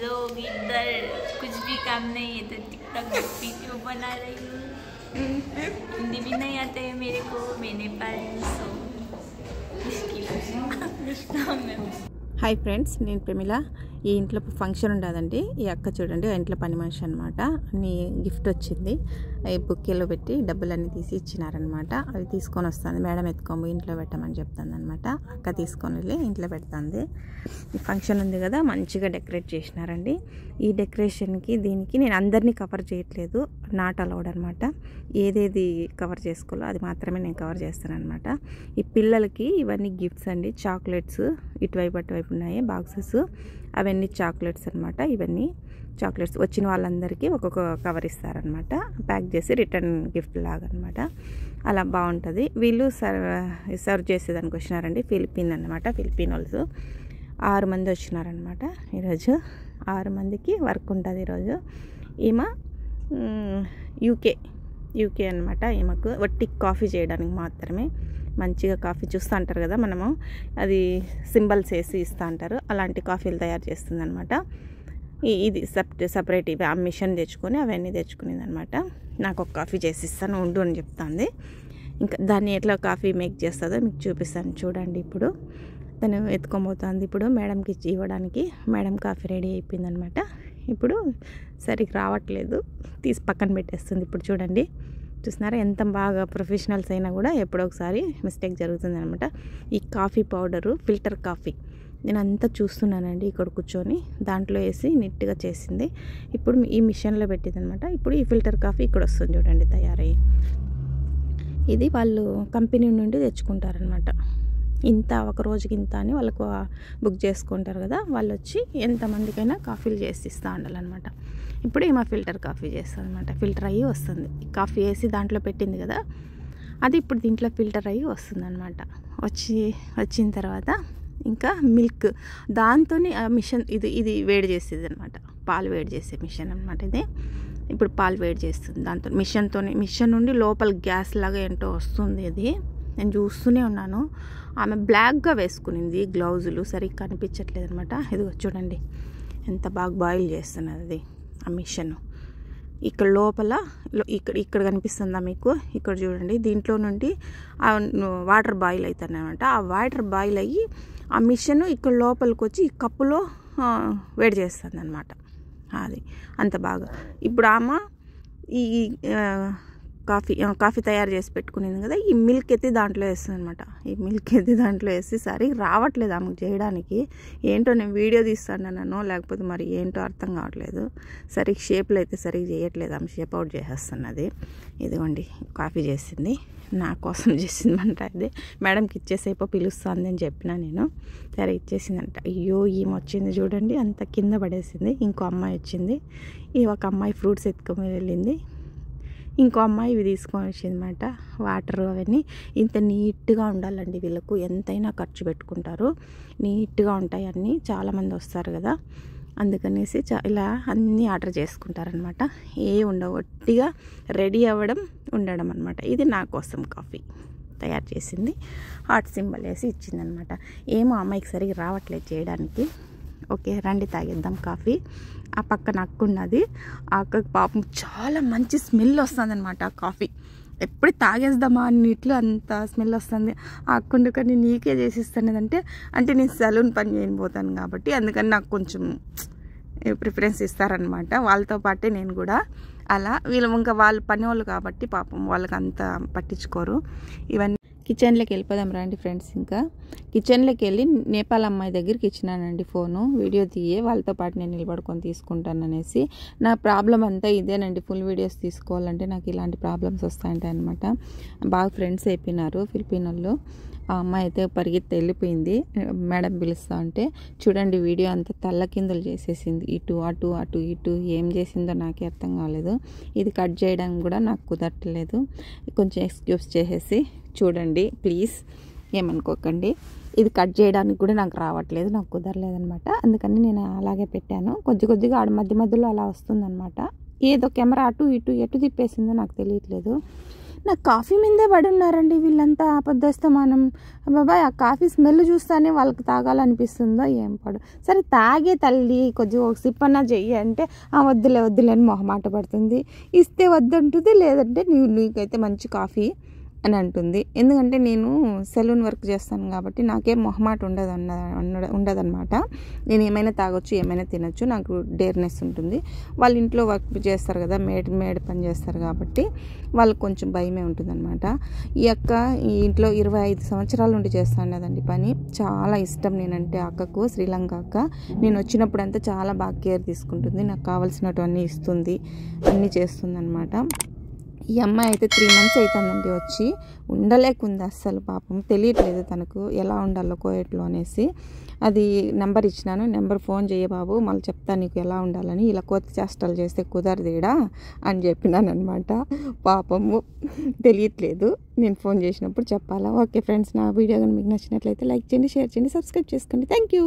लोग इधर कुछ भी काम नहीं है तो टिकटॉक वीडियो बना रही हूँ। हिंदी भी नहीं आते है मेरे को, मैं नेपाली सो मुश्किल है। హాయ్ ఫ్రెండ్స్, నేను ప్రమిళ. ఈ ఇంట్లో ఫంక్షన్ ఉండదండి. ఈ అక్క చూడండి, ఆ ఇంట్లో పని మనిషి అనమాట. అన్ని గిఫ్ట్ వచ్చింది, ఈ బుక్కేలో పెట్టి డబ్బులన్నీ తీసి ఇచ్చినారనమాట. అవి తీసుకొని వస్తుంది. మేడం ఎత్తుకొని ఇంట్లో పెట్టమని చెప్తుంది అనమాట. అక్క తీసుకొని వెళ్ళి ఇంట్లో పెడుతుంది. ఈ ఫంక్షన్ ఉంది కదా, మంచిగా డెకరేట్ చేసినారండి. ఈ డెకరేషన్కి దీనికి నేను అందరినీ కవర్ చేయట్లేదు, నాట్ అలౌడ్ అనమాట. ఏదేది కవర్ చేసుకోవాలో అది మాత్రమే నేను కవర్ చేస్తాను అనమాట. ఈ పిల్లలకి ఇవన్నీ గిఫ్ట్స్ అండి. చాక్లెట్స్ ఇటువైపు అటువైపు ఉన్నాయి బాక్సెస్, అవన్నీ చాక్లెట్స్ అనమాట. ఇవన్నీ చాక్లెట్స్ వచ్చిన వాళ్ళందరికీ ఒక్కొక్క కవర్ ఇస్తారనమాట, ప్యాక్ చేసి రిటర్న్ గిఫ్ట్ లాగా అనమాట. అలా బాగుంటుంది. వీళ్ళు సర్వ్ చేసేదానికి వచ్చినారండి. ఫిలిపిన్ అనమాట, ఫిలిపిన్ వాళ్ళు 6 మంది వచ్చినారనమాట ఈరోజు. 6 మందికి వర్క్ ఉంటుంది ఈరోజు. ఈమె యూకే అనమాట. ఈమెకు వట్టి కాఫీ చేయడానికి మాత్రమే. మంచిగా కాఫీ చూస్తూ అంటారు కదా మనము, అది సింబల్స్ వేసి ఇస్తూ అంటారు, అలాంటి కాఫీలు తయారు చేస్తుంది అనమాట. ఇది సపరేట్ ఇవి ఆ మిషన్ తెచ్చుకొని అవన్నీ తెచ్చుకునేది అనమాట. నాకు ఒక కాఫీ చేసి ఇస్తాను ఉండు అని చెప్తుంది. ఇంకా దాన్ని ఎట్లా కాఫీ మేక్ చేస్తుందో మీకు చూపిస్తాను చూడండి. ఇప్పుడు తను ఎత్తుకోబోతుంది. ఇప్పుడు మేడంకి ఇవ్వడానికి. మేడం కాఫీ రెడీ అయిపోయింది అనమాట. ఇప్పుడు సరిగ్గా రావట్లేదు, తీసి పక్కన పెట్టేస్తుంది. ఇప్పుడు చూడండి, చూస్తున్నారా ఎంత బాగా ప్రొఫెషనల్స్ అయినా కూడా ఎప్పుడో ఒకసారి మిస్టేక్ జరుగుతుంది అనమాట. ఈ కాఫీ పౌడరు ఫిల్టర్ కాఫీ నేను అంతా చూస్తున్నానండి ఇక్కడ కూర్చొని. దాంట్లో వేసి నీట్గా చేసింది. ఇప్పుడు ఈ మిషన్లో పెట్టింది అనమాట. ఇప్పుడు ఈ ఫిల్టర్ కాఫీ ఇక్కడ వస్తుంది చూడండి తయారయ్యి. ఇది వాళ్ళు కంపెనీ నుండి తెచ్చుకుంటారనమాట. ఇంత ఒక రోజుకి ఇంత అని వాళ్ళకు బుక్ చేసుకుంటారు కదా, వాళ్ళు వచ్చి ఎంతమందికైనా కాఫీలు చేసి ఇస్తూ ఉండాలన్నమాట. ఇప్పుడు ఏమో ఫిల్టర్ కాఫీ చేస్తుంది అనమాట. ఫిల్టర్ అయ్యి వస్తుంది. కాఫీ వేసి దాంట్లో పెట్టింది కదా, అది ఇప్పుడు దీంట్లో ఫిల్టర్ అయ్యి వస్తుంది అనమాట. వచ్చిన తర్వాత ఇంకా మిల్క్ దాంతోనే ఆ మిషన్ ఇది వేడి చేసేది అనమాట. పాలు వేడి చేసే మిషన్ అనమాట ఇది. ఇప్పుడు పాలు వేడి చేస్తుంది దాంతో మిషన్ నుండి లోపల గ్యాస్ లాగా ఏంటో వస్తుంది. అది నేను చూస్తూనే ఉన్నాను. ఆమె బ్లాక్గా వేసుకునింది గ్లౌజులు, సరిగ్గా కనిపించట్లేదు అనమాట. ఇది చూడండి ఎంత బాగా బాయిల్ చేస్తున్నది అది ఆ మిషన్. ఇక్కడ లోపల ఇక్కడ కనిపిస్తుందా మీకు? ఇక్కడ చూడండి, దీంట్లో నుండి వాటర్ బాయిల్ అవుతుంది అనమాట. ఆ వాటర్ బాయిల్ అయ్యి ఆ మిషన్ ఇక్కడ లోపలికి వచ్చి ఈ కప్పులో వేడి చేస్తుంది అనమాట. అది అంత బాగా. ఇప్పుడు ఆమె ఈ కాఫీ తయారు చేసి పెట్టుకునేది కదా, ఈ మిల్క్ ఎత్తి దాంట్లో వేస్తుంది అనమాట. ఈ మిల్క్ ఎత్తి దాంట్లో వేసి సరిగ్గా రావట్లేదు ఆమెకు చేయడానికి. ఏంటో నేను వీడియో తీస్తాను లేకపోతే మరి ఏంటో అర్థం కావట్లేదు. సరిగ్గా షేప్లో అయితే సరిగ్గా చేయట్లేదు ఆమె, షేప్ అవుట్ చేసేస్తున్నది. ఇదిగోండి కాఫీ చేసింది, నా కోసం చేసిందంట. ఇది మేడంకి ఇచ్చేసేపో పిలుస్తుంది అని చెప్పిన నేను. సరే ఇచ్చేసిందంట. అయ్యో ఈమె వచ్చింది చూడండి, అంత కింద పడేసింది. ఇంకో అమ్మాయి వచ్చింది. ఈ ఒక అమ్మాయి ఫ్రూట్స్ ఎత్తుకొని వెళ్ళింది. ఇంకో అమ్మాయి ఇవి తీసుకొని వచ్చిందన్నమాట, వాటర్ అవన్నీ. ఇంత నీట్గా ఉండాలండి వీళ్ళకు, ఎంతైనా ఖర్చు పెట్టుకుంటారు. నీట్గా ఉంటాయి అన్నీ, చాలామంది వస్తారు కదా, అందుకనేసి ఇలా అన్నీ ఆర్డర్ చేసుకుంటారనమాట. ఉండవు, ఒట్టిగా రెడీ అవ్వడం ఉండడం అనమాట. ఇది నా కోసం కాఫీ తయారు చేసింది, హార్ట్ సింబల్ వేసి ఇచ్చిందనమాట. ఏమో అమ్మాయికి సరిగ్గా రావట్లేదు చేయడానికి. ఓకే రండి తాగేద్దాం కాఫీ. ఆ పక్కన అక్క ఉన్నది, ఆ అక్కకి పాపం చాలా మంచి స్మెల్ వస్తుంది అనమాట. ఆ కాఫీ ఎప్పుడు తాగేద్దామా అన్నిట్లో అంత స్మెల్ వస్తుంది. ఆ అక్కండు కానీ నీకే చేసిస్తానేదంటే, అంటే నేను సలూన్ పని చేయబోతాను కాబట్టి అందుకని నాకు కొంచెం ప్రిఫరెన్స్ ఇస్తారనమాట. వాళ్ళతో పాటే నేను కూడా అలా. వీళ్ళు ఇంకా వాళ్ళు పని వాళ్ళు కాబట్టి పాపం వాళ్ళకి అంత పట్టించుకోరు. ఇవన్నీ కిచెన్లోకి వెళ్ళిపోదాం రండి ఫ్రెండ్స్. ఇంకా కిచెన్లోకి వెళ్ళి నేపాల్ అమ్మాయి దగ్గరికి ఇచ్చినానండి ఫోను, వీడియో తీయే, వాళ్ళతో పాటు నేను నిలబడుకొని తీసుకుంటాను అనేసి. నా ప్రాబ్లం అంతా ఇదేనండి, ఫుల్ వీడియోస్ తీసుకోవాలంటే నాకు ఇలాంటి ప్రాబ్లమ్స్ వస్తాయంటాయి అనమాట. బాగా ఫ్రెండ్స్ అయిపోయినారు ఫిలిపిన్ వాళ్ళు. ఆ అమ్మాయి అయితే పరిగెత్తి వెళ్ళిపోయింది మేడం పిలుస్తా అంటే. చూడండి వీడియో అంతా తల్లకిందులు చేసేసింది, ఇటు అటు అటు ఇటు ఏం చేసిందో నాకే అర్థం కాలేదు. ఇది కట్ చేయడానికి కూడా నాకు కుదరట్లేదు, కొంచెం ఎక్స్క్యూజ్ చేసేసి చూడండి ప్లీజ్, ఏమనుకోకండి. ఇది కట్ చేయడానికి కూడా నాకు రావట్లేదు, నాకు కుదరలేదనమాట. అందుకని నేను అలాగే పెట్టాను. కొద్దిగా ఆడ మధ్యలో అలా వస్తుందన్నమాట. ఏదో కెమెరా అటు ఇటు ఎటు తిప్పేసిందో నాకు తెలియట్లేదు. నాకు కాఫీ మీదే పడి ఉన్నారండి వీళ్ళంతా ఆపద్దస్తమానం. బాబాయ్ ఆ కాఫీ స్మెల్ చూస్తానే వాళ్ళకి తాగాలనిపిస్తుందో ఏం పడు. సరే తాగే తల్లి కొద్దిగా ఒక సిప్ అన్నా చెయ్యి అంటే వద్దులే అని మొహమాట పడుతుంది. ఇస్తే వద్దంటుంది, లేదంటే నీకైతే మంచి కాఫీ అని అంటుంది. ఎందుకంటే నేను సెలూన్ వర్క్ చేస్తాను కాబట్టి నాకేం మొహమాట ఉండదన్నమాట. నేను ఏమైనా తాగొచ్చు, ఏమైనా తినొచ్చు, నాకు డేర్నెస్ ఉంటుంది. వాళ్ళ ఇంట్లో వర్క్ చేస్తారు కదా, మేడ్ పని చేస్తారు కాబట్టి వాళ్ళకి కొంచెం భయమే ఉంటుందన్నమాట. ఈ ఇంట్లో 25 సంవత్సరాల నుండి చేస్తాను కదండి పని. చాలా ఇష్టం నేనంటే అక్కకు, శ్రీలంక అక్క. నేను వచ్చినప్పుడంతా చాలా బాగా కేర్ తీసుకుంటుంది, నాకు కావాల్సినటువన్నీ ఇస్తుంది, అన్నీ చేస్తుంది అనమాట. ఈ అమ్మాయి అయితే 3 months అవుతుందండి వచ్చి, ఉండలేకుంది అస్సలు. పాపం తెలియట్లేదు తనకు ఎలా ఉండాలో కోయట్లో అనేసి. అది నెంబర్ ఇచ్చినాను, నెంబర్ ఫోన్ చేయ బాబు, మళ్ళీ చెప్తా నీకు ఎలా ఉండాలని. ఇలా కొత్త చేష్టలు చేస్తే కుదరదేడా అని చెప్పినాను అనమాట. పాపము తెలియట్లేదు, నేను ఫోన్ చేసినప్పుడు చెప్పాలా. ఓకే ఫ్రెండ్స్, నా వీడియో కానీ మీకు నచ్చినట్లయితే లైక్ చేయండి, షేర్ చేయండి, సబ్స్క్రైబ్ చేసుకోండి. Thank you.